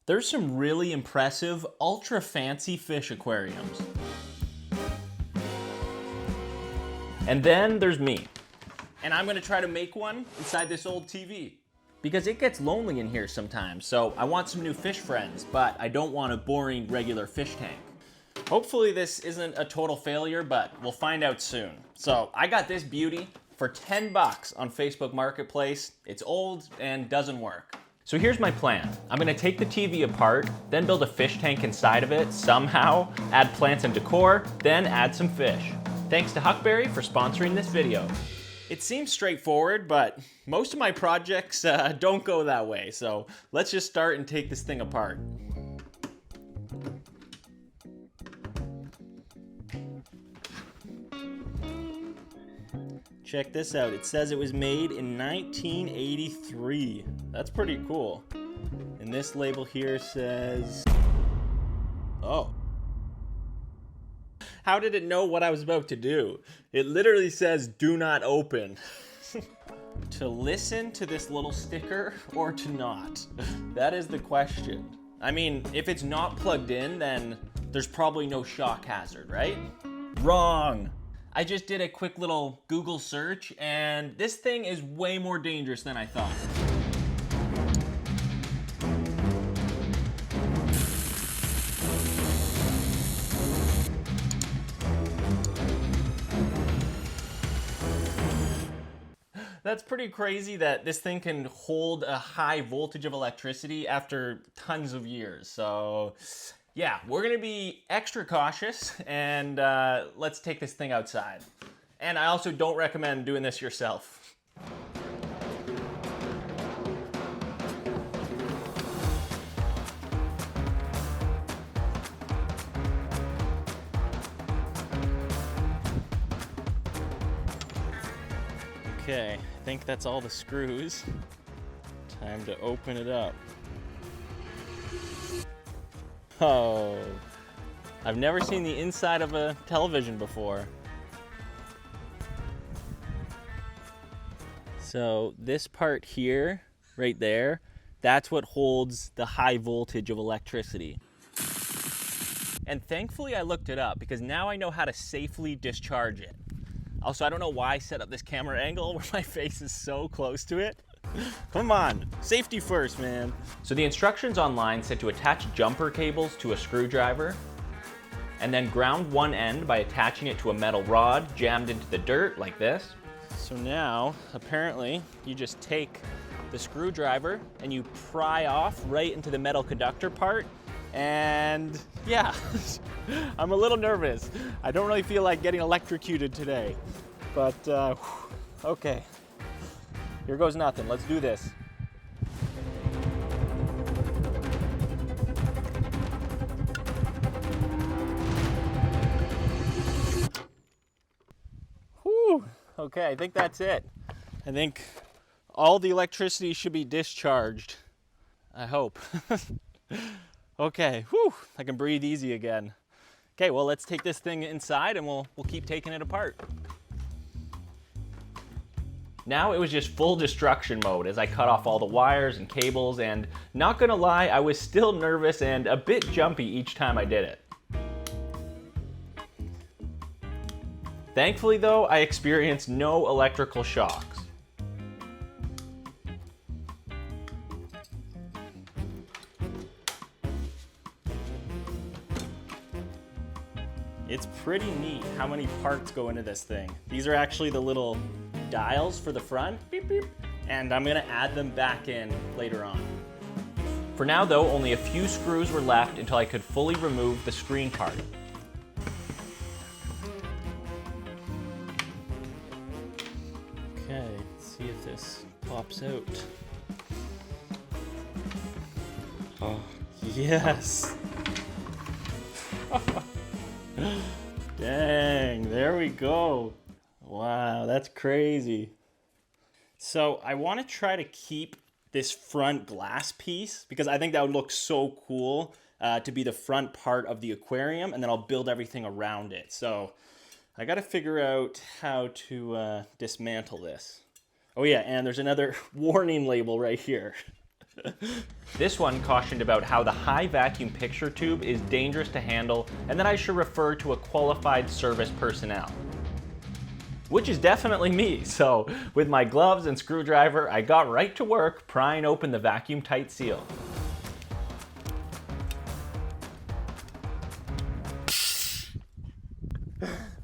There's some really impressive, ultra fancy fish aquariums. And then there's me. And I'm gonna try to make one inside this old TV. Because it gets lonely in here sometimes, so I want some new fish friends, but I don't want a boring regular fish tank. Hopefully this isn't a total failure, but we'll find out soon. So I got this beauty for 10 bucks on Facebook Marketplace. It's old and doesn't work. So here's my plan. I'm gonna take the TV apart, then build a fish tank inside of it somehow, add plants and decor, then add some fish. Thanks to Huckberry for sponsoring this video. It seems straightforward, but most of my projects don't go that way. So let's just start and take this thing apart. Check this out. It says it was made in 1983. That's pretty cool. And this label here says, oh. How did it know what I was about to do? It literally says, do not open. To listen to this little sticker or to not? That is the question. I mean, if it's not plugged in, then there's probably no shock hazard, right? Wrong. I just did a quick little Google search, and this thing is way more dangerous than I thought. That's pretty crazy that this thing can hold a high voltage of electricity after tons of years. So yeah, we're gonna be extra cautious and let's take this thing outside. And I also don't recommend doing this yourself. Okay, I think that's all the screws. Time to open it up. Oh, I've never seen the inside of a television before. So this part here, right there, that's what holds the high voltage of electricity. And thankfully I looked it up because now I know how to safely discharge it. Also, I don't know why I set up this camera angle where my face is so close to it. Come on, safety first, man. So the instructions online said to attach jumper cables to a screwdriver and then ground one end by attaching it to a metal rod jammed into the dirt like this. So now, apparently, you just take the screwdriver and you pry off right into the metal conductor part. And yeah, I'm a little nervous. I don't really feel like getting electrocuted today, but okay. Here goes nothing. Let's do this. Whew. Okay, I think that's it. I think all the electricity should be discharged. I hope. Okay, whew, I can breathe easy again. Okay, well, let's take this thing inside and we'll keep taking it apart. Now it was just full destruction mode as I cut off all the wires and cables, and not gonna lie, I was still nervous and a bit jumpy each time I did it. Thankfully though, I experienced no electrical shocks. It's pretty neat how many parts go into this thing. These are actually the little dials for the front, beep, beep, and I'm gonna add them back in later on. For now though, only a few screws were left until I could fully remove the screen part. Okay, let's see if this pops out. Oh, yes! Dang, there we go. Wow, that's crazy. So I want to try to keep this front glass piece because I think that would look so cool to be the front part of the aquarium, and then I'll build everything around it. So I got to figure out how to dismantle this. Oh yeah, and there's another warning label right here. This one cautioned about how the high vacuum picture tube is dangerous to handle and that I should refer to a qualified service personnel. Which is definitely me, so with my gloves and screwdriver, I got right to work prying open the vacuum tight seal.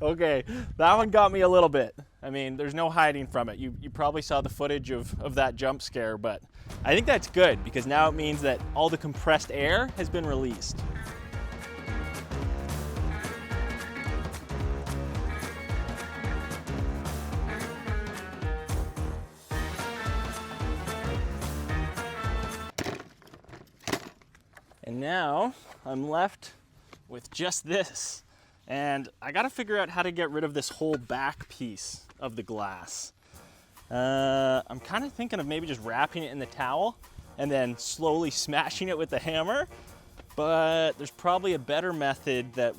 Okay, that one got me a little bit. I mean, there's no hiding from it. You probably saw the footage of that jump scare, but I think that's good because now it means that all the compressed air has been released. And now I'm left with just this. And I gotta figure out how to get rid of this whole back piece of the glass. I'm kind of thinking of maybe just wrapping it in the towel and then slowly smashing it with the hammer, but there's probably a better method that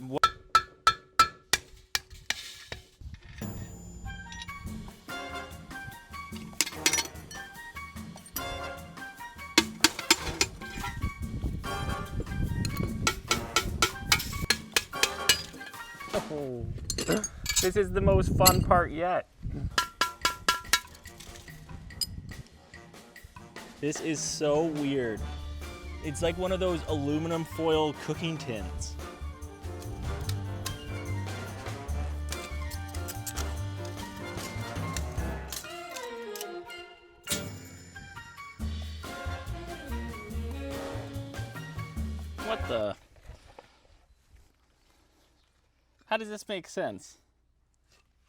Oh, this is the most fun part yet. This is so weird. It's like one of those aluminum foil cooking tins. What the? How does this make sense?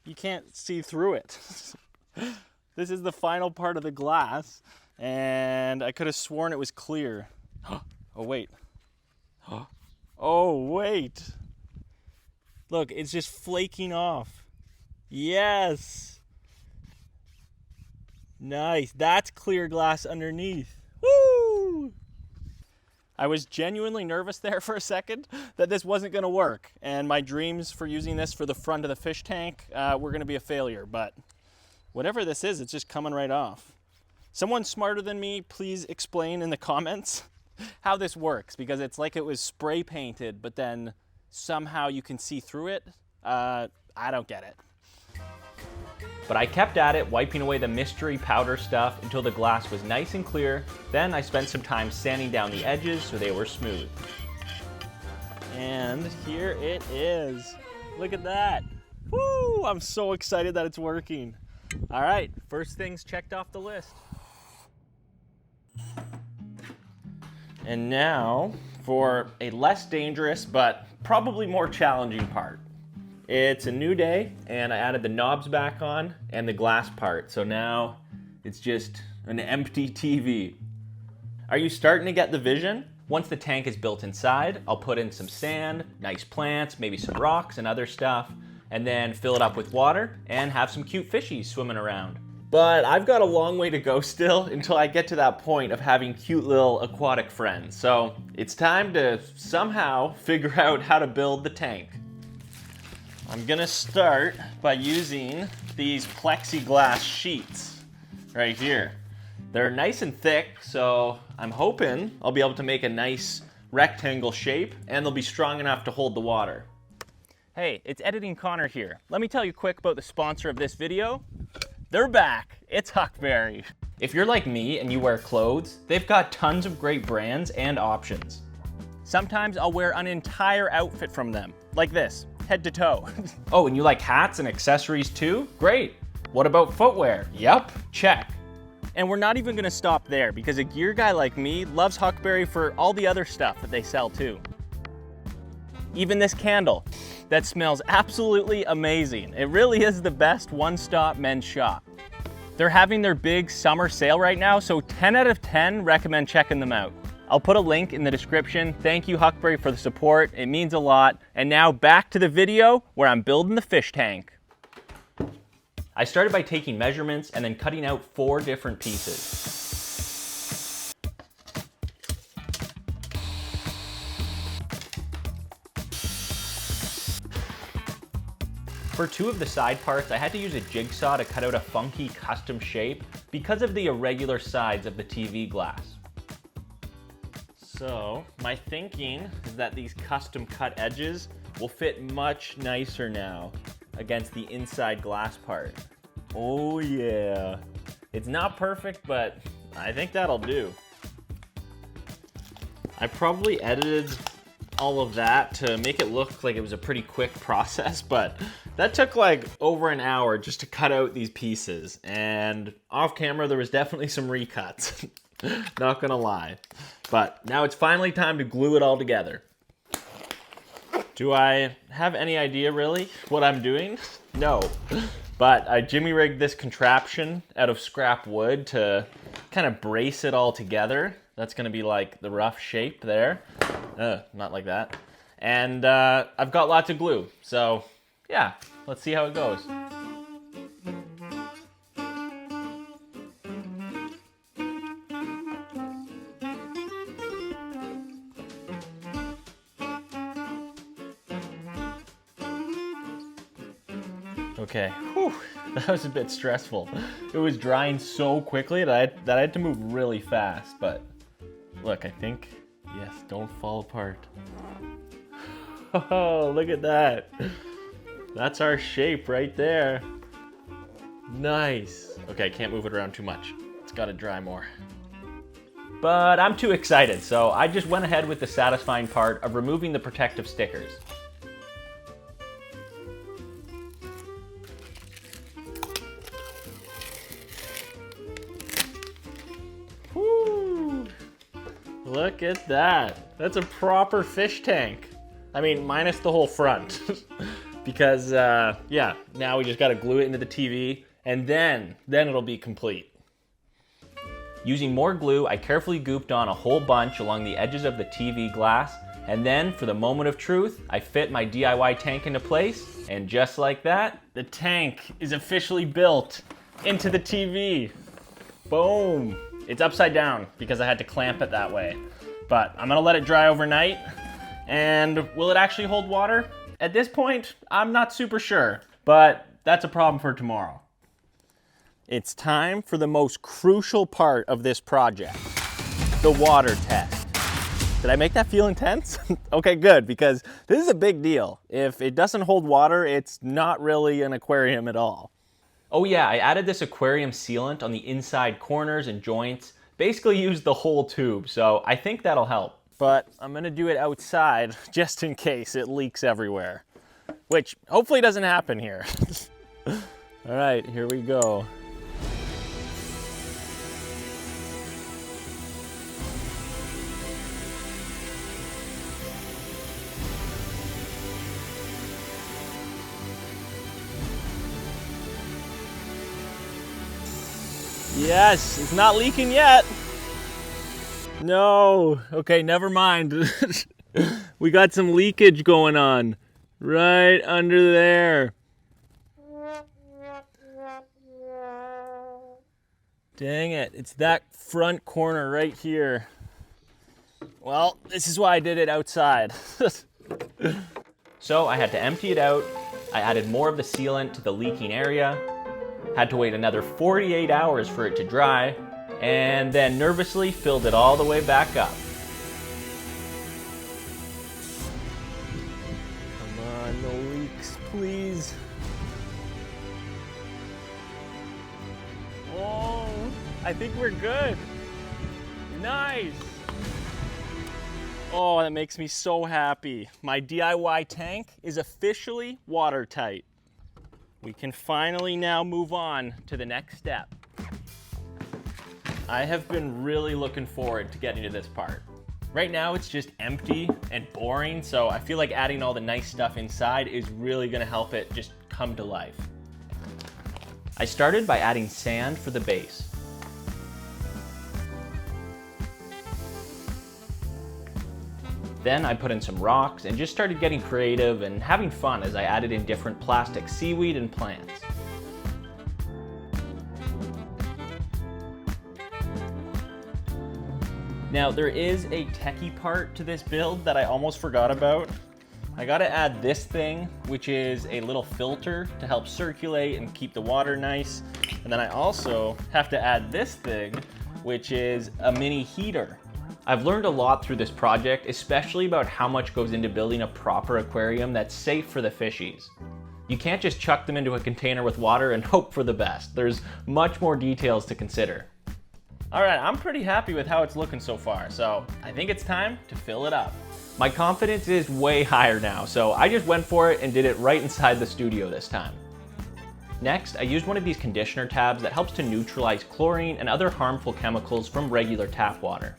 You can't see through it. This is the final part of the glass, and I could have sworn it was clear. Oh, wait. Oh, wait. Look, it's just flaking off. Yes. Nice. That's clear glass underneath. Woo! I was genuinely nervous there for a second that this wasn't going to work, and my dreams for using this for the front of the fish tank were going to be a failure, but whatever this is, it's just coming right off. Someone smarter than me, please explain in the comments how this works, because it's like it was spray painted, but then somehow you can see through it. I don't get it. But I kept at it, wiping away the mystery powder stuff until the glass was nice and clear. Then I spent some time sanding down the edges so they were smooth. And here it is. Look at that. Woo! I'm so excited that it's working. All right, first things checked off the list. And now for a less dangerous but probably more challenging part. It's a new day, and I added the knobs back on and the glass part, so now it's just an empty TV. Are you starting to get the vision? Once the tank is built inside, I'll put in some sand, nice plants, maybe some rocks and other stuff, and then fill it up with water and have some cute fishies swimming around. But I've got a long way to go still until I get to that point of having cute little aquatic friends, so it's time to somehow figure out how to build the tank. I'm gonna start by using these plexiglass sheets right here. They're nice and thick, so I'm hoping I'll be able to make a nice rectangle shape, and they'll be strong enough to hold the water. Hey, it's Editing Connor here. Let me tell you quick about the sponsor of this video. They're back. It's Huckberry. If you're like me and you wear clothes, they've got tons of great brands and options. Sometimes I'll wear an entire outfit from them, like this. Head to toe. Oh, and you like hats and accessories too? Great. What about footwear? Yup, check. And we're not even gonna stop there, because a gear guy like me loves Huckberry for all the other stuff that they sell too. Even this candle that smells absolutely amazing. It really is the best one-stop men's shop. They're having their big summer sale right now, so 10 out of 10 recommend checking them out. I'll put a link in the description. Thank you, Huckberry, for the support. It means a lot. And now back to the video where I'm building the fish tank. I started by taking measurements and then cutting out 4 different pieces. For 2 of the side parts, I had to use a jigsaw to cut out a funky custom shape because of the irregular sides of the TV glass. So my thinking is that these custom cut edges will fit much nicer now against the inside glass part. Oh yeah. It's not perfect, but I think that'll do. I probably edited all of that to make it look like it was a pretty quick process, but that took like over an hour just to cut out these pieces. And off camera, there was definitely some recuts, not gonna lie. But now it's finally time to glue it all together. Do I have any idea really what I'm doing? No, but I jimmy rigged this contraption out of scrap wood to kind of brace it all together. That's gonna be like the rough shape there. Not like that. And I've got lots of glue. So yeah, let's see how it goes. Okay, whew, that was a bit stressful. It was drying so quickly that I had to move really fast, but look, I think, yes, don't fall apart. Oh, look at that. That's our shape right there. Nice. Okay, I can't move it around too much. It's gotta dry more. But I'm too excited, so I just went ahead with the satisfying part of removing the protective stickers. Woo! Look at that. That's a proper fish tank. I mean, minus the whole front. Because, yeah, now we just gotta glue it into the TV, and then it'll be complete. Using more glue, I carefully gooped on a whole bunch along the edges of the TV glass, and then, for the moment of truth, I fit my DIY tank into place, and just like that, the tank is officially built into the TV. Boom! It's upside down because I had to clamp it that way. But I'm gonna let it dry overnight, and will it actually hold water? At this point, I'm not super sure, but that's a problem for tomorrow. It's time for the most crucial part of this project, the water test. Did I make that feel intense? Okay, good, because this is a big deal. If it doesn't hold water, it's not really an aquarium at all. Oh yeah, I added this aquarium sealant on the inside corners and joints, basically used the whole tube, so I think that'll help. But I'm gonna do it outside just in case it leaks everywhere, which hopefully doesn't happen here. All right, here we go. Yes, it's not leaking yet. No, okay, never mind. We got some leakage going on right under there. Dang it, it's that front corner right here. Well, this is why I did it outside. So I had to empty it out. I added more of the sealant to the leaking area, had to wait another 48 hours for it to dry, and then nervously filled it all the way back up. Come on, no leaks, please. Oh, I think we're good. Nice. Oh, that makes me so happy. My DIY tank is officially watertight. We can finally now move on to the next step. I have been really looking forward to getting to this part. Right now it's just empty and boring, so I feel like adding all the nice stuff inside is really gonna help it just come to life. I started by adding sand for the base. Then I put in some rocks and just started getting creative and having fun as I added in different plastic seaweed and plants. Now there is a techie part to this build that I almost forgot about. I gotta add this thing, which is a little filter to help circulate and keep the water nice. And then I also have to add this thing, which is a mini heater. I've learned a lot through this project, especially about how much goes into building a proper aquarium that's safe for the fishies. You can't just chuck them into a container with water and hope for the best. There's much more details to consider. All right, I'm pretty happy with how it's looking so far, so I think it's time to fill it up. My confidence is way higher now, so I just went for it and did it right inside the studio this time. Next, I used one of these conditioner tabs that helps to neutralize chlorine and other harmful chemicals from regular tap water.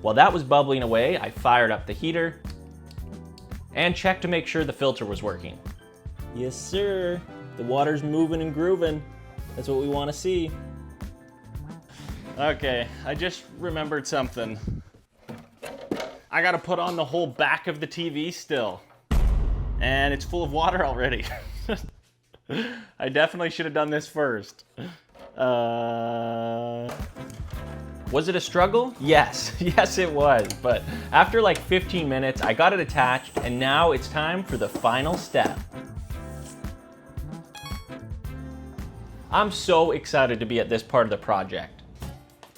While that was bubbling away, I fired up the heater and checked to make sure the filter was working. Yes, sir. The water's moving and grooving. That's what we want to see. Okay, I just remembered something. I gotta put on the whole back of the TV still. And it's full of water already. I definitely should have done this first. Was it a struggle? Yes, yes it was. But after like 15 minutes, I got it attached, and now it's time for the final step. I'm so excited to be at this part of the project.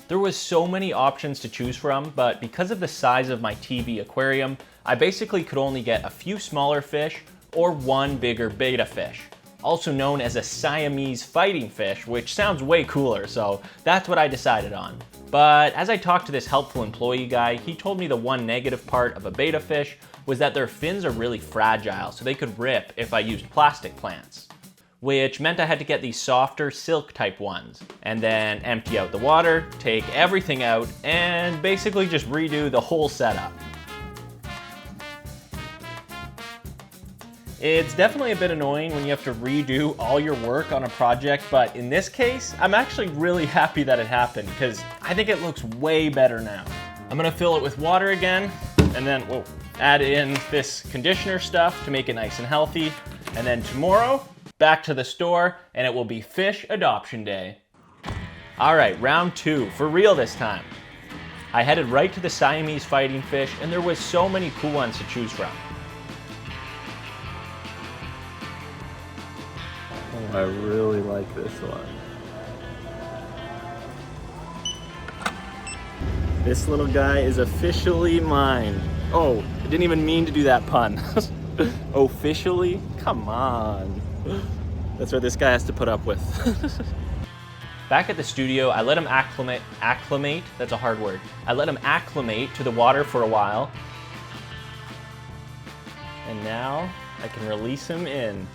There was so many options to choose from, but because of the size of my TV aquarium, I basically could only get a few smaller fish or one bigger betta fish, also known as a Siamese fighting fish, which sounds way cooler, so that's what I decided on. But as I talked to this helpful employee guy, he told me the one negative part of a betta fish was that their fins are really fragile, so they could rip if I used plastic plants, which meant I had to get these softer silk type ones, and then empty out the water, take everything out, and basically just redo the whole setup. It's definitely a bit annoying when you have to redo all your work on a project, but in this case, I'm actually really happy that it happened because I think it looks way better now. I'm gonna fill it with water again, and then add in this conditioner stuff to make it nice and healthy, and then tomorrow, back to the store, and it will be fish adoption day. All right, round 2, for real this time. I headed right to the Siamese fighting fish, and there was so many cool ones to choose from. Oh, I really like this one. This little guy is officially mine. Oh, I didn't even mean to do that pun. Officially? Come on. That's what this guy has to put up with. Back at the studio, I let him acclimate, that's a hard word. I let him acclimate to the water for a while. And now I can release him in.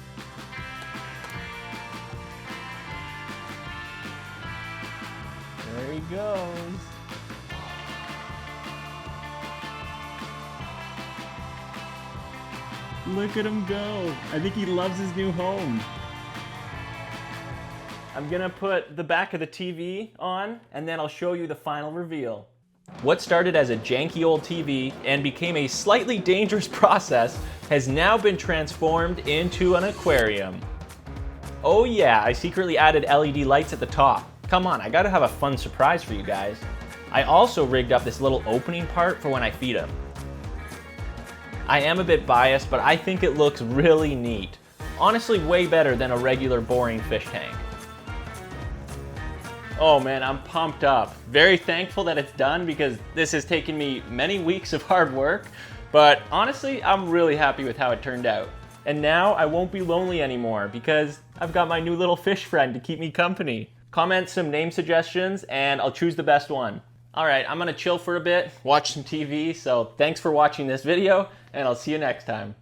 There he goes. Look at him go. I think he loves his new home. I'm gonna put the back of the TV on, and then I'll show you the final reveal. What started as a janky old TV and became a slightly dangerous process has now been transformed into an aquarium. Oh yeah, I secretly added LED lights at the top. Come on, I gotta have a fun surprise for you guys. I also rigged up this little opening part for when I feed him. I am a bit biased, but I think it looks really neat. Honestly, way better than a regular boring fish tank. Oh man, I'm pumped up. Very thankful that it's done because this has taken me many weeks of hard work, but honestly, I'm really happy with how it turned out. And now I won't be lonely anymore because I've got my new little fish friend to keep me company. Comment some name suggestions and I'll choose the best one. All right, I'm gonna chill for a bit, watch some TV, so thanks for watching this video, and I'll see you next time.